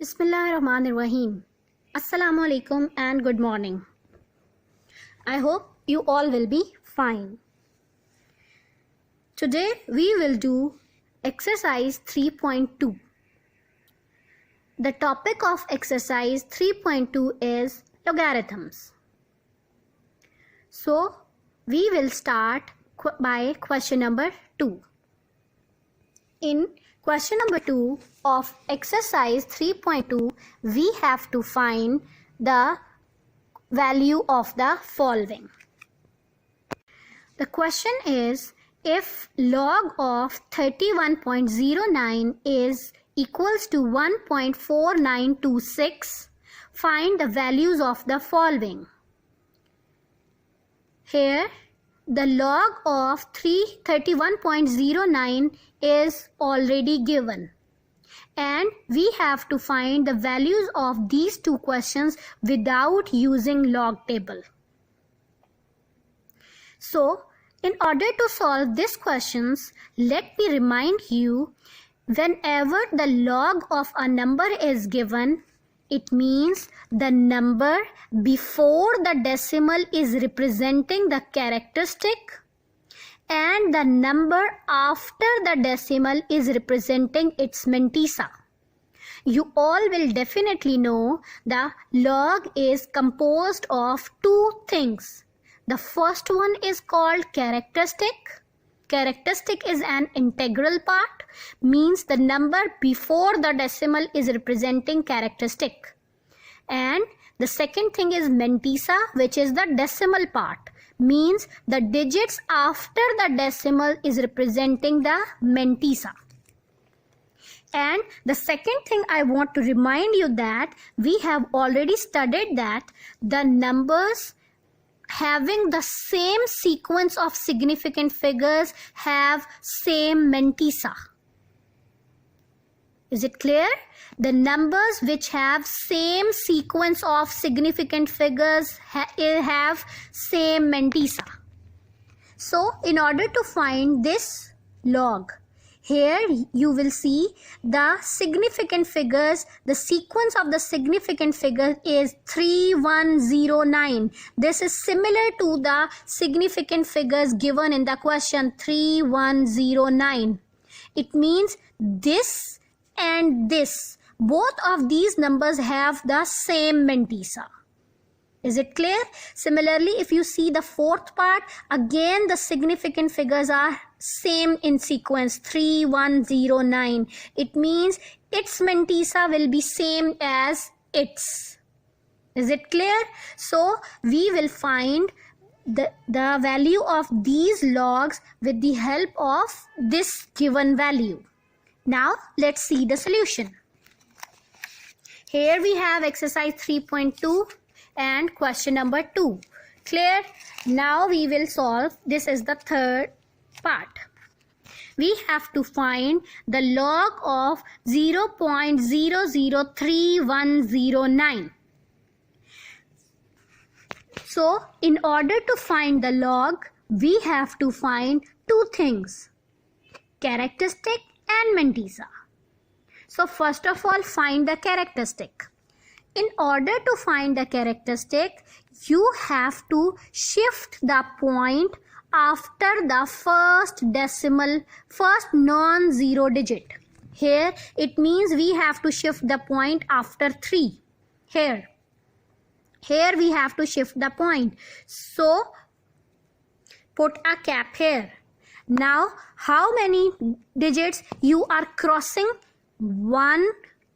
Bismillahirrahmanirrahim. Assalamu alaikum and good morning. I hope you all will be fine. Today we will do exercise 3.2. The topic of exercise 3.2 is logarithms. So we will start by question number 2. In question number 2 of exercise 3.2, we have to find the value of the following. The question is, if log of 31.09 is equals to 1.4926, find the values of the following. Here the log of 31.09 is already given, and we have to find the values of these two questions without using log table. So, in order to solve these questions, let me remind you, whenever the log of a number is given, it means the number before the decimal is representing the characteristic and the number after the decimal is representing its mantissa. You all will definitely know the log is composed of two things. The first one is called characteristic. Characteristic is an integral part, means the number before the decimal is representing characteristic. And the second thing is mantissa, which is the decimal part, means the digits after the decimal is representing the mantissa. And the second thing I want to remind you that we have already studied that the numbers having the same sequence of significant figures have same mantissa. Is it clear? The numbers which have same sequence of significant figures have same mantissa. So, in order to find this log, here you will see the significant figures. The sequence of the significant figures is 3109. This is similar to the significant figures given in the question 3109. It means this and this, both of these numbers have the same mantissa. Is it clear? Similarly, if you see the fourth part, again the significant figures are same in sequence 3109. It means its mantissa will be same as its. Is it clear? So we will find the value of these logs with the help of this given value. Now let's see the solution. Here we have exercise 3.2 and question number 2. Clear? Now we will solve. This is the third part. We have to find the log of 0.003109. So, in order to find the log, we have to find two things: characteristic and mantissa. So, first of all, find the characteristic. In order to find the characteristic, you have to shift the point after the first non-zero digit. Here it means we have to shift the point after 3. Here we have to shift the point. So put a cap here. Now how many digits you are crossing? 1,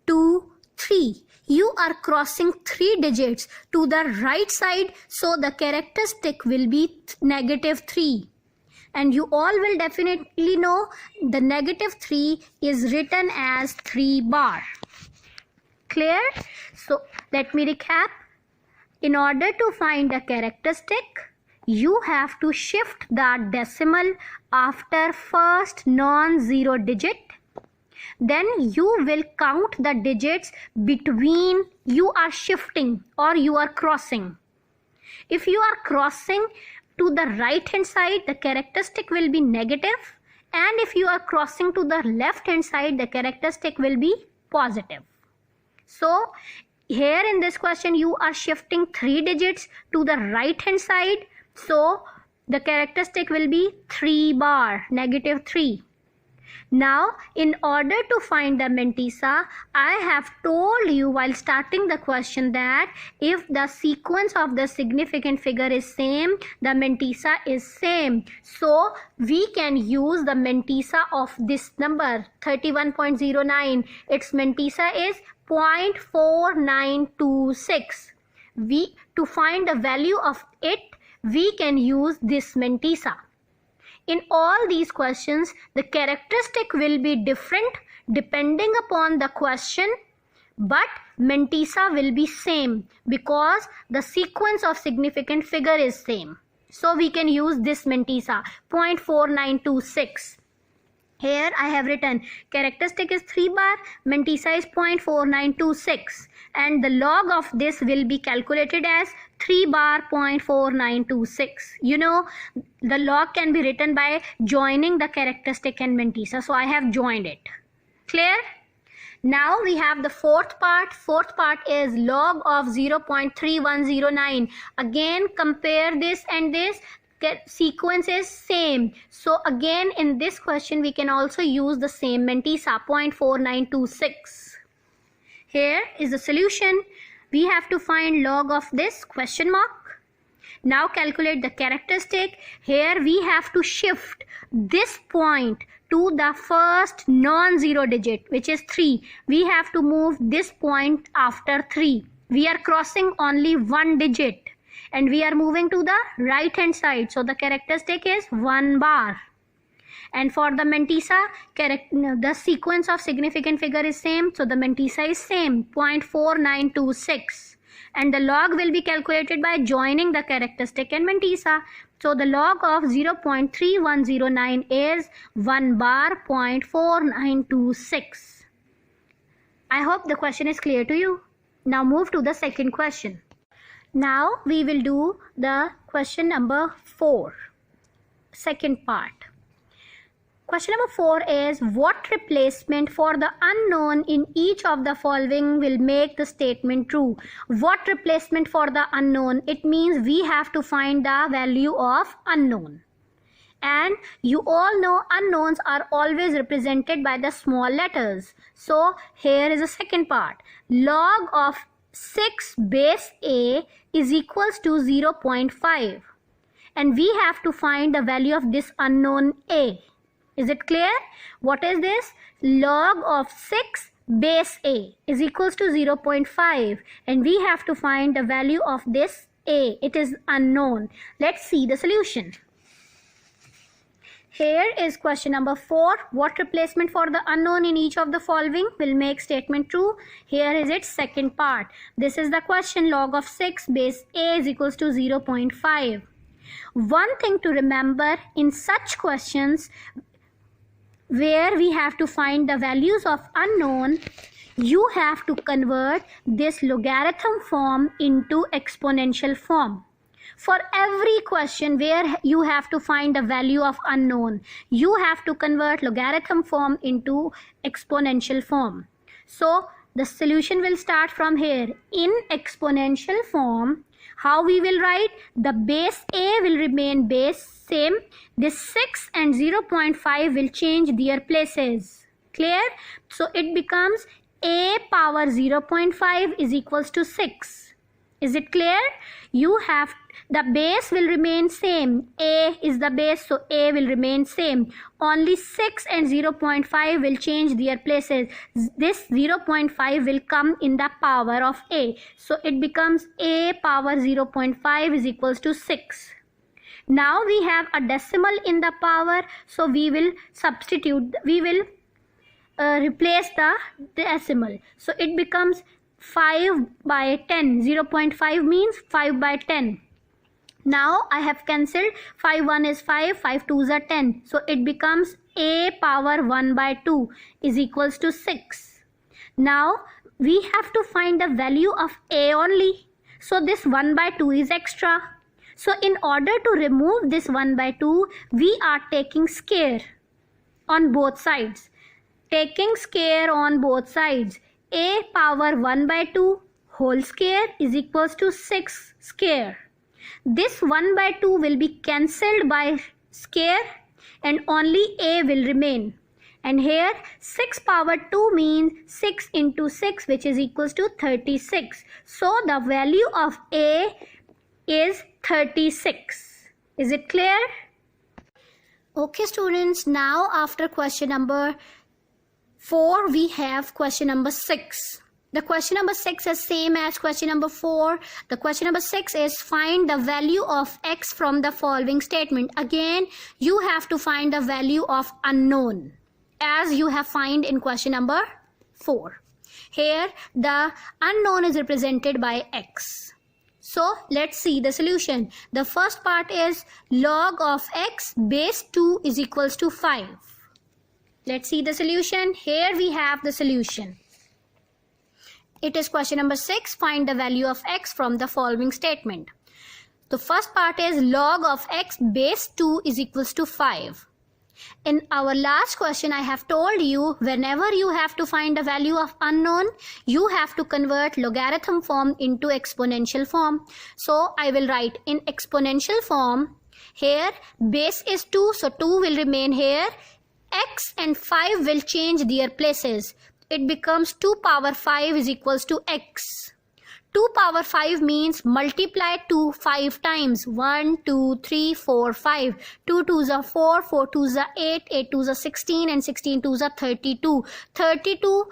2, 3. You are crossing 3 digits to the right side, so the characteristic will be -3. And you all will definitely know the -3 is written as 3 bar. Clear? So let me recap. In order to find the characteristic, you have to shift the decimal after first non-zero digit. Then you will count the digits between you are shifting or you are crossing. If you are crossing to the right hand side, the characteristic will be negative, and if you are crossing to the left hand side, the characteristic will be positive. So here in this question you are shifting 3 digits to the right hand side, so the characteristic will be 3 bar, -3. Now, in order to find the mantissa, I have told you while starting the question that if the sequence of the significant figure is same, the mantissa is same. So, we can use the mantissa of this number 31.09. Its mantissa is 0.4926. To find the value of it, we can use this mantissa. In all these questions, the characteristic will be different depending upon the question, but mantissa will be same because the sequence of significant figure is same. So we can use this mantissa 0.4926. Here I have written characteristic is 3 bar, mantissa is 0.4926, and the log of this will be calculated as 3 bar 0.4926. You know, the log can be written by joining the characteristic and mantissa. So I have joined it. Clear? Now we have the fourth part. Fourth part is log of 0.3109. Again, compare this and this. Sequence is same. So again in this question we can also use the same mantissa 0.4926. Here is the solution. We have to find log of this question mark. Now calculate the characteristic. Here we have to shift this point to the first non-zero digit, which is 3. We have to move this point after 3. We are crossing only one digit and we are moving to the right hand side. So the characteristic is 1 bar. And for the mantissa, the sequence of significant figure is same. So the mantissa is same, 0.4926. And the log will be calculated by joining the characteristic and mantissa. So the log of 0.3109 is 1 bar 0.4926. I hope the question is clear to you. Now move to the second question. Now we will do the question number 4, second part. Question number 4 is what replacement for the unknown in each of the following will make the statement true? What replacement for the unknown? It means we have to find the value of unknown. And you all know unknowns are always represented by the small letters. So here is the second part. Log of 6 base a is equals to 0.5. And we have to find the value of this unknown a. Is it clear? What is this? Log of 6 base a is equals to 0.5. And we have to find the value of this a. It is unknown. Let's see the solution. Here is question number 4. What replacement for the unknown in each of the following will make statement true? Here is its second part. This is the question. Log of 6 base a is equals to 0.5. One thing to remember in such questions where we have to find the values of unknown, you have to convert this logarithm form into exponential form. For every question where you have to find the value of unknown, you have to convert logarithm form into exponential form. So the solution will start from here. In exponential form, how we will write? The base a will remain base same. This 6 and 0.5 will change their places. Clear? So it becomes a power 0.5 is equals to 6. Is it clear? You have the base will remain same. A is the base, so a will remain same. Only 6 and 0.5 will change their places. This 0.5 will come in the power of a. So it becomes a power 0.5 is equals to 6. Now we have a decimal in the power, so we will substitute, we will replace the decimal. So it becomes 5 by 10. 0.5 means 5 by 10. Now I have cancelled. 5 1 is 5, 5 2s are 10. So it becomes a power 1 by 2 is equals to 6. Now we have to find the value of a only. So this 1 by 2 is extra. So in order to remove this 1 by 2, we are taking square on both sides. Taking square on both sides. a power 1 by 2 whole square is equals to 6 square. This 1 by 2 will be cancelled by square and only a will remain. And here 6 power 2 means 6 into 6, which is equals to 36. So the value of a is 36. Is it clear? Okay students, now after question number 4 we have question number 6. The question number 6 is same as question number 4. The question number 6 is find the value of x from the following statement. Again, you have to find the value of unknown as you have find in question number 4. Here the unknown is represented by x. So let's see the solution. The first part is log of x base 2 is equals to 5. Let's see the solution. Here we have the solution. It is question number 6. Find the value of x from the following statement. The first part is log of x base 2 is equals to 5. In our last question, I have told you whenever you have to find the value of unknown, you have to convert logarithm form into exponential form. So I will write in exponential form. Here base is 2, so 2 will remain here. X and 5 will change their places. It becomes 2 power 5 is equals to x. 2 power 5 means multiply 2 5 times. 1, 2, 3, 4, 5. 2 2s are 4, 4 2s are 8, 8 2s are 16 and 16 2s are 32. 32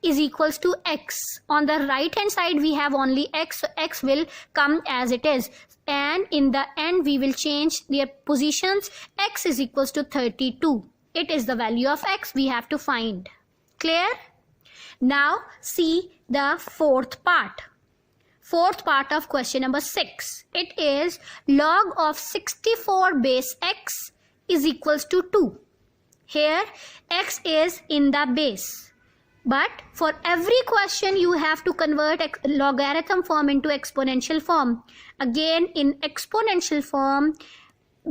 is equals to x. On the right hand side we have only x, so x will come as it is. And in the end we will change their positions. X is equals to 32. It is the value of x we have to find. Clear? Now see the fourth part. Fourth part of question number 6. It is log of 64 base x is equals to 2. Here x is in the base. But for every question you have to convert logarithm form into exponential form. Again in exponential form,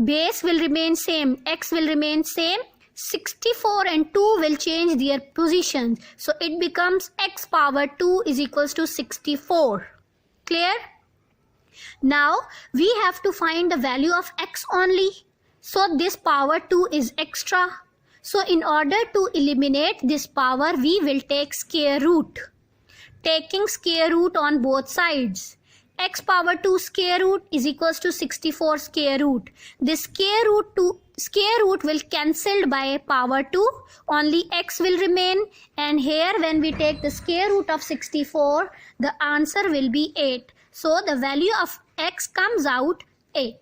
base will remain same, x will remain same. 64 and 2 will change their positions. So it becomes x power 2 is equals to 64. Clear? Now we have to find the value of x only. So this power 2 is extra. So in order to eliminate this power, we will take square root. Taking square root on both sides. X power 2 square root is equals to 64 square root. This square root will cancelled by power 2. Only x will remain. And here when we take the square root of 64, the answer will be 8. So the value of x comes out 8.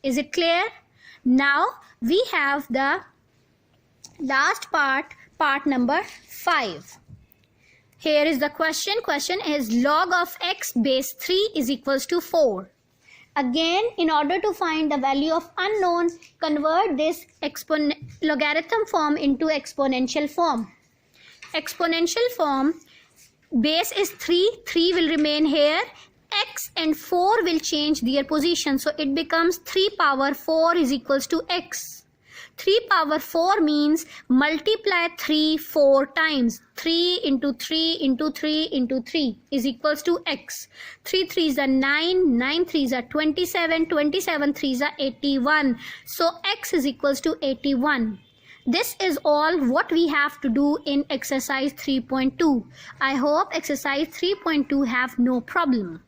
Is it clear? Now we have the last part, part number 5. Here is the question. Question is log of x base 3 is equals to 4. Again, in order to find the value of unknown, convert this logarithm form into exponential form. Exponential form, base is 3, 3 will remain here. X and 4 will change their position. So it becomes 3 power 4 is equals to x. 3 power 4 means multiply 3 4 times. 3 into 3 into 3 into 3 is equals to x. 3 3s are 9, 9 3s are 27, 27 3s are 81. So x is equals to 81. This is all what we have to do in exercise 3.2. I hope exercise 3.2 have no problem.